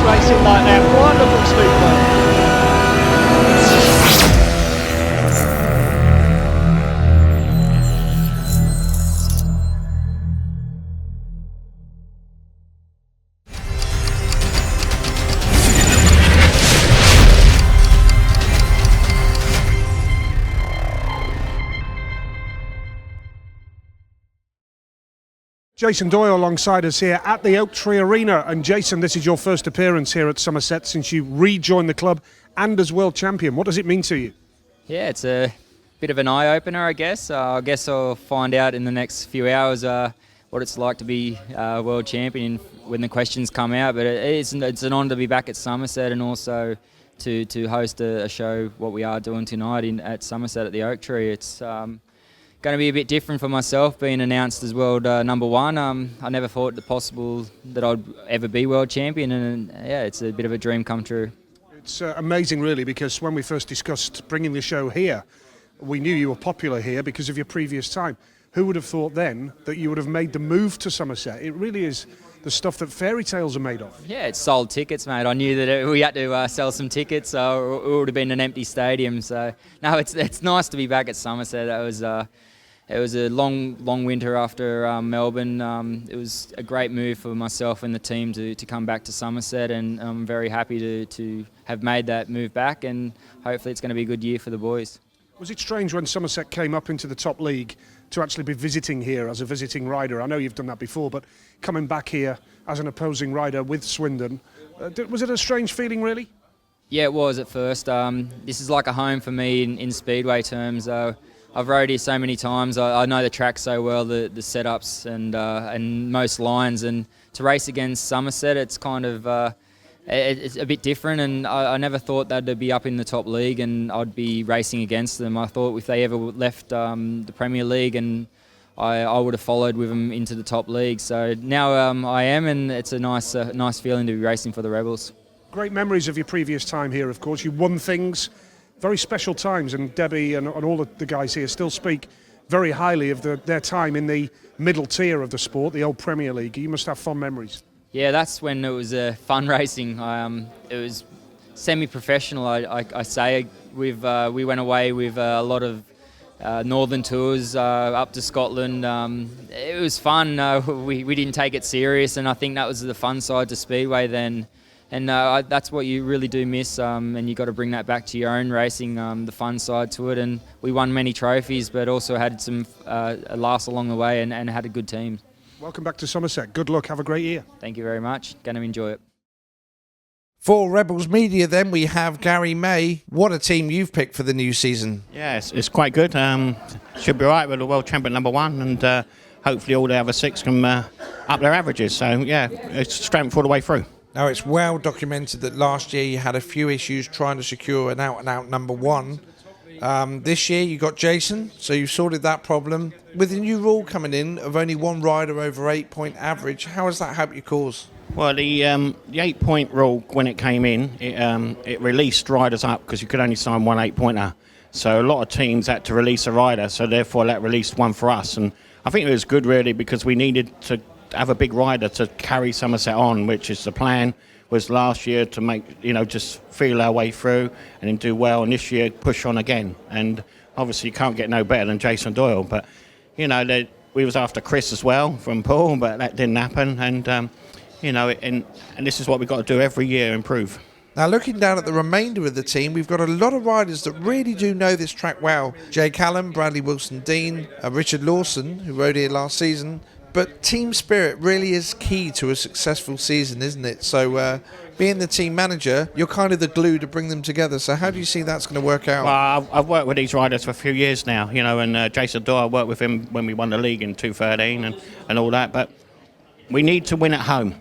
racing like that. Wonderful Speedway. Jason Doyle alongside us here at the Oaktree Arena. And Jason, this is your first appearance here at Somerset since you rejoined the club and as world champion. What does it mean to you? Yeah, it's a bit of an eye-opener, I guess. I guess I'll find out in the next few hours what it's like to be world champion when the questions come out. But it's an honour to be back at Somerset and also to host a show, what we are doing tonight at Somerset at the Oaktree. It's going to be a bit different for myself, being announced as world number one. I never thought it possible that I'd ever be world champion, and yeah, it's a bit of a dream come true. It's amazing, really, because when we first discussed bringing the show here, we knew you were popular here because of your previous time. Who would have thought then that you would have made the move to Somerset? It really is the stuff that fairy tales are made of. Yeah, it's sold tickets, mate. I knew that we had to sell some tickets, so it would have been an empty stadium. So no, it's nice to be back at Somerset. It was a long winter after Melbourne. It was a great move for myself and the team to come back to Somerset, and I'm very happy to have made that move back, and hopefully it's going to be a good year for the boys. Was it strange when Somerset came up into the top league to actually be visiting here as a visiting rider? I know you've done that before, but coming back here as an opposing rider with Swindon, was it a strange feeling, really? Yeah, it was at first. This is like a home for me in Speedway terms. I've rode here so many times. I know the track so well, the setups and most lines. And to race against Somerset, it's kind of it's a bit different. And I never thought that they'd be up in the top league and I'd be racing against them. I thought if they ever left the Premier League, and I would have followed with them into the top league. So now I am, and it's a nice feeling to be racing for the Rebels. Great memories of your previous time here, of course. You won things. Very special times, and Debbie and all the guys here still speak very highly of their time in the middle tier of the sport, the old Premier League. You must have fond memories. Yeah, that's when it was fun racing. It was semi-professional, I say. We went away with a lot of northern tours up to Scotland. It was fun. We didn't take it serious, and I think that was the fun side to Speedway then. And that's what you really do miss, and you've got to bring that back to your own racing, the fun side to it. And we won many trophies, but also had some laughs along the way and had a good team. Welcome back to Somerset. Good luck. Have a great year. Thank you very much. Going to enjoy it. For Rebels Media, then, we have Garry May. What a team you've picked for the new season. Yeah, it's quite good. Should be all right with the world champion number one, and hopefully all the other six can up their averages. So, yeah, it's strength all the way through. Now, it's well documented that last year you had a few issues trying to secure an out-and-out number one. This year you got Jason, so you've sorted that problem. With the new rule coming in of only one rider over 8-point average, how has that helped your cause? Well, the 8-point rule, when it came in, it released riders up because you could only sign one 8-pointer. So a lot of teams had to release a rider, so therefore that released one for us. And I think it was good, really, because we needed to have a big rider to carry Somerset on, which is the plan was last year to make, just feel our way through and then do well, and this year push on again. And obviously you can't get no better than Jason Doyle, but we was after Chris as well from Paul, but that didn't happen. And and this is what we've got to do every year, improve. Now, looking down at the remainder of the team, we've got a lot of riders that really do know this track well. Jay Callum, Bradley Wilson-Dean, Richard Lawson, who rode here last season. But team spirit really is key to a successful season, isn't it? So being the team manager, you're kind of the glue to bring them together. So how do you see that's going to work out? Well, I've worked with these riders for a few years now, and Jason Doyle, I worked with him when we won the league in 2013 and all that. But we need to win at home.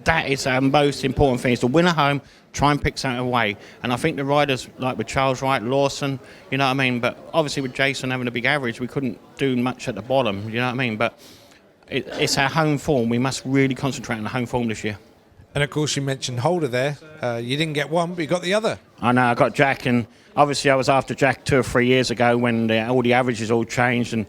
That is our most important thing, is to win at home, try and pick something away. And I think the riders, like with Charles Wright, Lawson, you know what I mean? But obviously with Jason having a big average, we couldn't do much at the bottom, you know what I mean? But it's our home form. We must really concentrate on the home form this year. And of course you mentioned Holder there. You didn't get one, but you got the other. I know, I got Jack, and obviously I was after Jack 2 or 3 years ago when all the averages all changed, and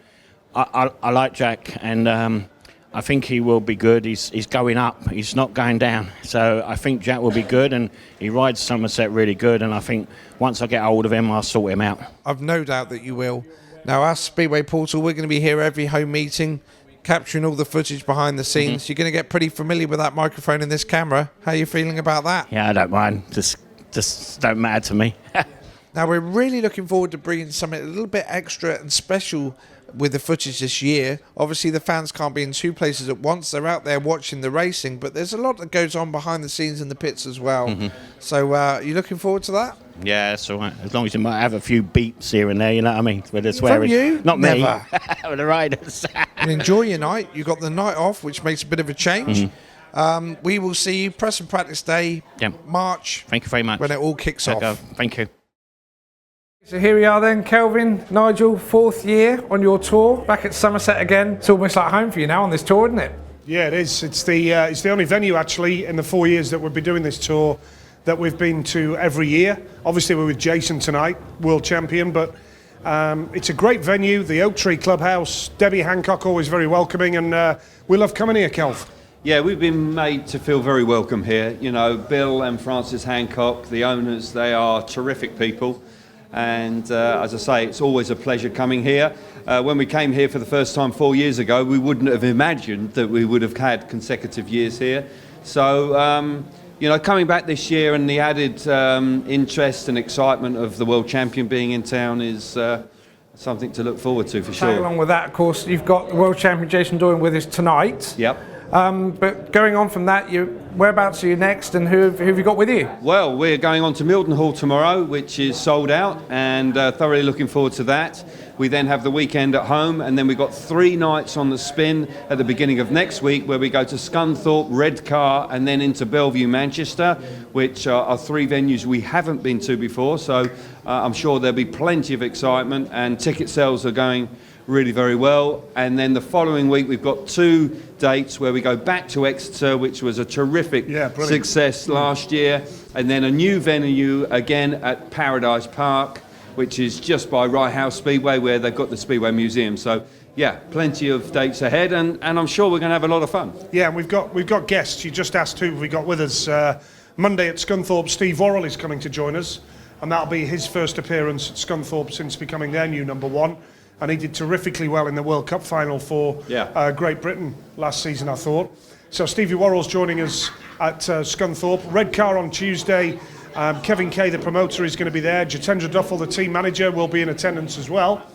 I like Jack, and I think he will be good. He's going up. He's not going down. So I think Jack will be good, and he rides Somerset really good. And I think once I get hold of him, I'll sort him out. I've no doubt that you will. Now, us Speedway Portal, we're going to be here every home meeting, capturing all the footage behind the scenes. You're going to get pretty familiar with that microphone and this camera. How are you feeling about that? Yeah, I don't mind. Just don't matter to me. Now, we're really looking forward to bringing something a little bit extra and special with the footage this year. Obviously, the fans can't be in two places at once. They're out there watching the racing, but there's a lot that goes on behind the scenes in the pits as well. So, are you looking forward to that? Yeah, that's all right. As long as you might have a few beeps here and there, you know what I mean? Where they're swearing. From you? Not Never. me. With the riders. And enjoy your night. You got the night off, which makes a bit of a change. We will see you press and practice day, March. Thank you very much. When it all kicks off. Thank you. So here we are then, Kelvin, Nigel, 4th year on your tour, back at Somerset again. It's almost like home for you now on this tour, isn't it? Yeah, it is. It's the only venue actually in the 4 years that we'll be doing this tour that we've been to every year. Obviously we're with Jason tonight, world champion, but it's a great venue. The Oaktree Clubhouse, Debbie Hancock always very welcoming, and we love coming here, Kelv. Yeah, we've been made to feel very welcome here. You know, Bill and Francis Hancock, the owners, they are terrific people. And as I say, it's always a pleasure coming here. When we came here for the first time 4 years ago, we wouldn't have imagined that we would have had consecutive years here. So, you know, coming back this year and the added interest and excitement of the world champion being in town is something to look forward to for sure. Along with that, of course, you've got the world champion Jason Doyle with us tonight. Yep. But going on from that, whereabouts are you next, and who have you got with you? Well, we're going on to Mildenhall tomorrow, which is sold out, and thoroughly looking forward to that. We then have the weekend at home, and then we've got 3 nights on the spin at the beginning of next week, where we go to Scunthorpe, Redcar, and then into Bellevue, Manchester, which are 3 venues we haven't been to before. So I'm sure there'll be plenty of excitement, and ticket sales are going really very well. And then the following week we've got 2 dates where we go back to Exeter, which was a terrific success last year, and then a new venue again at Paradise Park, which is just by Rye House Speedway, where they've got the Speedway Museum. So yeah, plenty of dates ahead, and I'm sure we're going to have a lot of fun. Yeah, and we've got guests. You just asked who we got with us. Monday at Scunthorpe, Steve Worrell is coming to join us, and that'll be his first appearance at Scunthorpe since becoming their new number 1. And he did terrifically well in the World Cup final for Great Britain last season, I thought. So Stevie Worrell's joining us at Scunthorpe. Redcar on Tuesday. Kevin Kay, the promoter, is going to be there. Jatendra Duffel, the team manager, will be in attendance as well.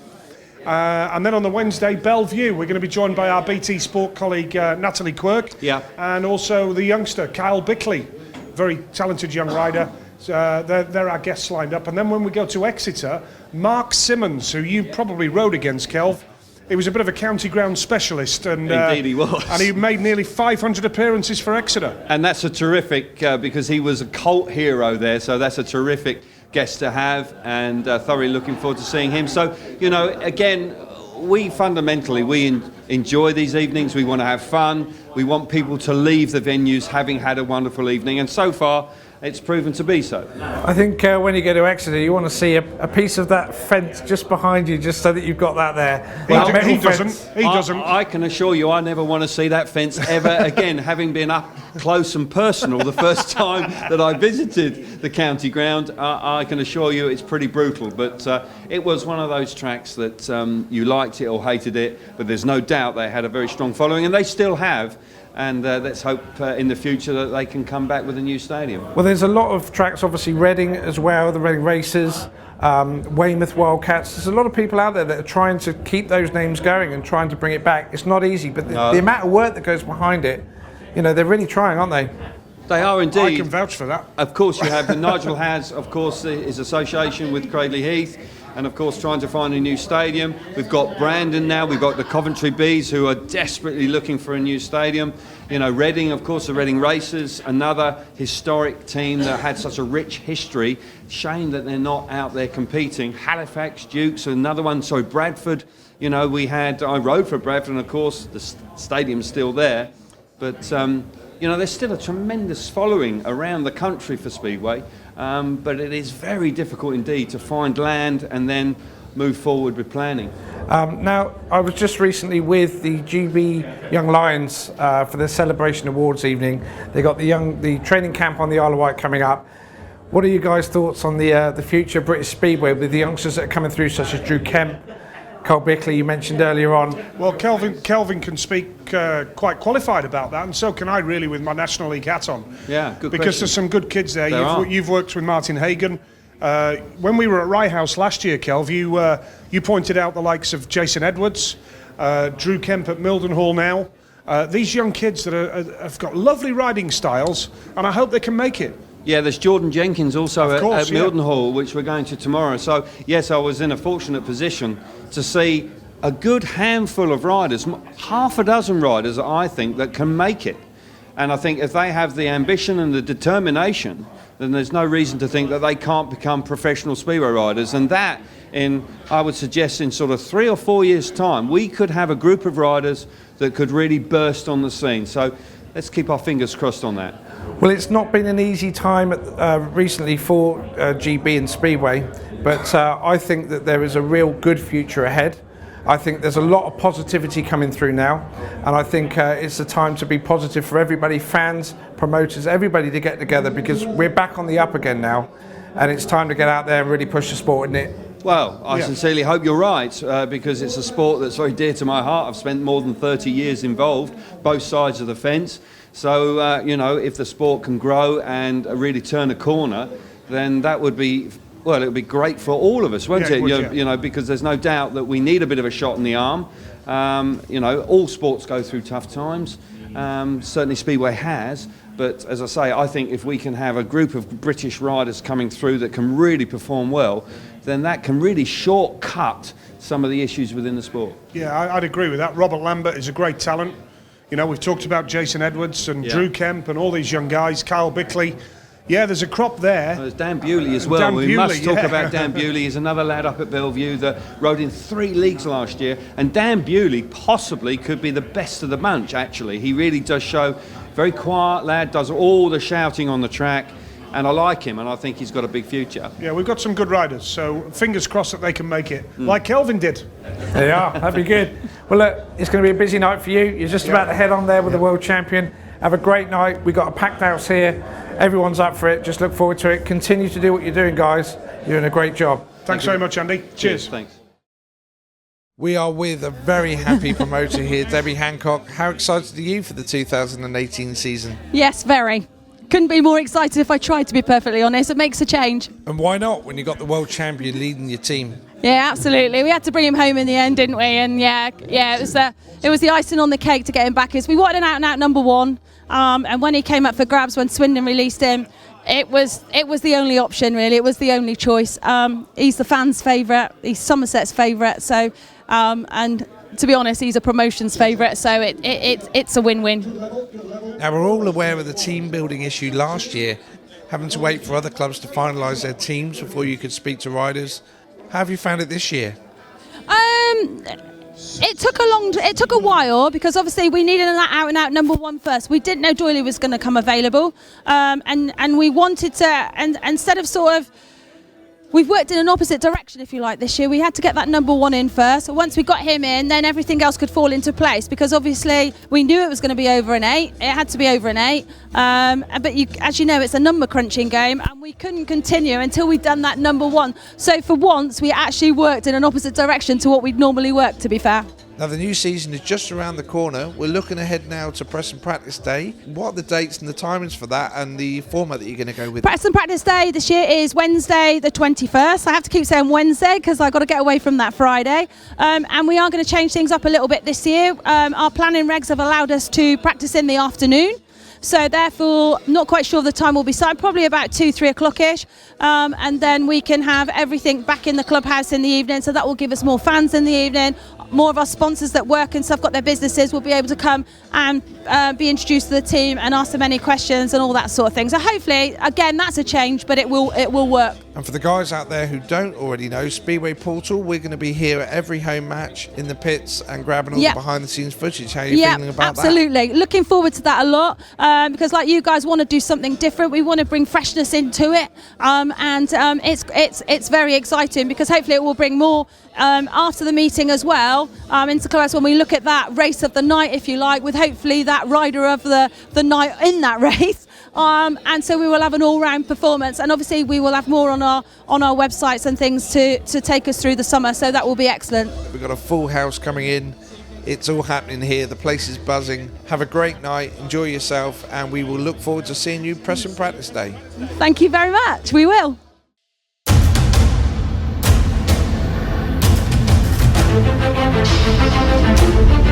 And then on the Wednesday, Bellevue, we're going to be joined by our BT Sport colleague Natalie Quirk. And also the youngster, Kyle Bickley, very talented young rider. They're our guests lined up. And then when we go to Exeter, Mark Simmons, who you probably rode against, Kelv. He was a bit of a county ground specialist, and indeed he was. And he made nearly 500 appearances for Exeter. And that's a terrific, because he was a cult hero there, so that's a terrific guest to have, and thoroughly looking forward to seeing him. So, you know, again, we fundamentally enjoy these evenings. We want to have fun. We want people to leave the venues having had a wonderful evening, and so far it's proven to be so. I think when you go to Exeter, you want to see a piece of that fence just behind you, just so that you've got that there. Well, he doesn't. I can assure you I never want to see that fence ever again, having been up close and personal the first time that I visited the county ground. I can assure you it's pretty brutal, but it was one of those tracks that you liked it or hated it, but there's no doubt they had a very strong following, and they still have. And let's hope in the future that they can come back with a new stadium. Well, there's a lot of tracks, obviously Reading as well, the Reading Racers, Weymouth Wildcats. There's a lot of people out there that are trying to keep those names going and trying to bring it back. It's not easy, but the amount of work that goes behind it, you know, they're really trying, aren't they? They are indeed. I can vouch for that. Of course you have. Nigel has, of course, his association with Cradley Heath, and of course trying to find a new stadium. We've got Brandon now, we've got the Coventry Bees, who are desperately looking for a new stadium. You know, Reading, of course, the Reading Racers, another historic team that had such a rich history. Shame that they're not out there competing. Halifax Dukes, another one. Sorry, Bradford. You know, I rode for Bradford, and of course the stadium's still there. But you know, there's still a tremendous following around the country for Speedway, but it is very difficult indeed to find land and then move forward with planning. Now, I was just recently with the GB Young Lions for their Celebration Awards evening. They got the training camp on the Isle of Wight coming up. What are you guys' thoughts on the future of British Speedway with the youngsters that are coming through, such as Drew Kemp, Cole Bickley, you mentioned earlier on? Well, Kelvin can speak quite qualified about that, and so can I really with my National League hat on. Yeah, good Because question. there's some good kids there. There You've worked with Martin Hagan. When we were at Rye House last year, Kelv, you pointed out the likes of Jason Edwards, Drew Kemp at Mildenhall now. These young kids that have got lovely riding styles, and I hope they can make it. Yeah, there's Jordan Jenkins also Of course, at Mildenhall, which we're going to tomorrow. So, yes, I was in a fortunate position to see a good handful of riders, half a dozen riders, I think, that can make it. And I think if they have the ambition and the determination, then there's no reason to think that they can't become professional speedway riders. And that, I would suggest, in sort of 3 or 4 years' time, we could have a group of riders that could really burst on the scene. So let's keep our fingers crossed on that. Well, it's not been an easy time recently for GB and Speedway, but I think that there is a real good future ahead. I think there's a lot of positivity coming through now, and I think it's the time to be positive for everybody, fans, promoters, everybody to get together, because we're back on the up again now, and it's time to get out there and really push the sport, isn't it? Well, I sincerely hope you're right, because it's a sport that's very dear to my heart. I've spent more than 30 years involved, both sides of the fence. So, if the sport can grow and really turn a corner, then that would be, well, it would be great for all of us, won't it? Because there's no doubt that we need a bit of a shot in the arm. All sports go through tough times. Certainly Speedway has. But as I say, I think if we can have a group of British riders coming through that can really perform well, then that can really shortcut some of the issues within the sport. Yeah, I'd agree with that. Robert Lambert is a great talent. We've talked about Jason Edwards and Drew Kemp and all these young guys, Kyle Bickley. Yeah, there's a crop there. There's Dan Bewley as well. We must talk about Dan Bewley. He's another lad up at Bellevue that rode in 3 leagues last year. And Dan Bewley possibly could be the best of the bunch, actually. He really does show, very quiet lad, does all the shouting on the track. And I like him, and I think he's got a big future. Yeah, we've got some good riders, so fingers crossed that they can make it, like Kelvin did. They are, that'd be good. Well, look, it's going to be a busy night for you. You're just about to head on there with the world champion. Have a great night. We've got a packed house here. Everyone's up for it. Just look forward to it. Continue to do what you're doing, guys. You're doing a great job. Thanks very much, Andy. Cheers. Thanks. We are with a very happy promoter here, Debbie Hancock. How excited are you for the 2018 season? Yes, very. Couldn't be more excited if I tried, to be perfectly honest. It makes a change. And why not, when you got the world champion leading your team? Yeah, absolutely. We had to bring him home in the end, didn't we? And it was the icing on the cake to get him back. We wanted an out-and-out number one, and when he came up for grabs, when Swindon released him, it was the only option, really. It was the only choice. He's the fans' favourite. He's Somerset's favourite. So, and to be honest, he's a promotion's favourite. So it's a win-win. Now, we're all aware of the team building issue last year, having to wait for other clubs to finalise their teams before you could speak to riders. How have you found it this year? It took a while, because obviously we needed that out and out number one first. We didn't know Doyle was going to come available, and we wanted to, and instead of sort of, we've worked in an opposite direction, if you like, this year. We had to get that number one in first. Once we got him in, then everything else could fall into place, because obviously we knew it was going to be over an 8. It had to be over an 8. But as you know, it's a number crunching game, and we couldn't continue until we'd done that number one. So for once, we actually worked in an opposite direction to what we'd normally work, to be fair. Now, the new season is just around the corner. We're looking ahead now to Preston Practice Day. What are the dates and the timings for that, and the format that you're going to go with? Preston Practice Day this year is Wednesday the 21st. I have to keep saying Wednesday because I've got to get away from that Friday. And we are going to change things up a little bit this year. Our planning regs have allowed us to practice in the afternoon. So therefore, not quite sure the time will be started, probably about 2-3 o'clock-ish. And then we can have everything back in the clubhouse in the evening, so that will give us more fans in the evening. more of our sponsors that work and stuff got their businesses will be able to come and be introduced to the team and ask them any questions and all that sort of thing. So hopefully, again, that's a change, but it will work. And for the guys out there who don't already know, Speedway Portal, we're going to be here at every home match in the pits and grabbing all the behind-the-scenes footage. How are you feeling about that? Absolutely. Looking forward to that a lot because, like you guys, want to do something different. We want to bring freshness into it, and it's very exciting because hopefully it will bring more after the meeting as well into Clarence when we look at that race of the night, if you like, with hopefully that rider of the night in that race. And so we will have an all-round performance, and obviously we will have more on our websites and things to take us through the summer. So that will be excellent. We've got a full house coming in. It's all happening here. The place is buzzing. Have a great night. Enjoy yourself, and we will look forward to seeing you Preston Practice Day. Thank you very much. We will. Thank you.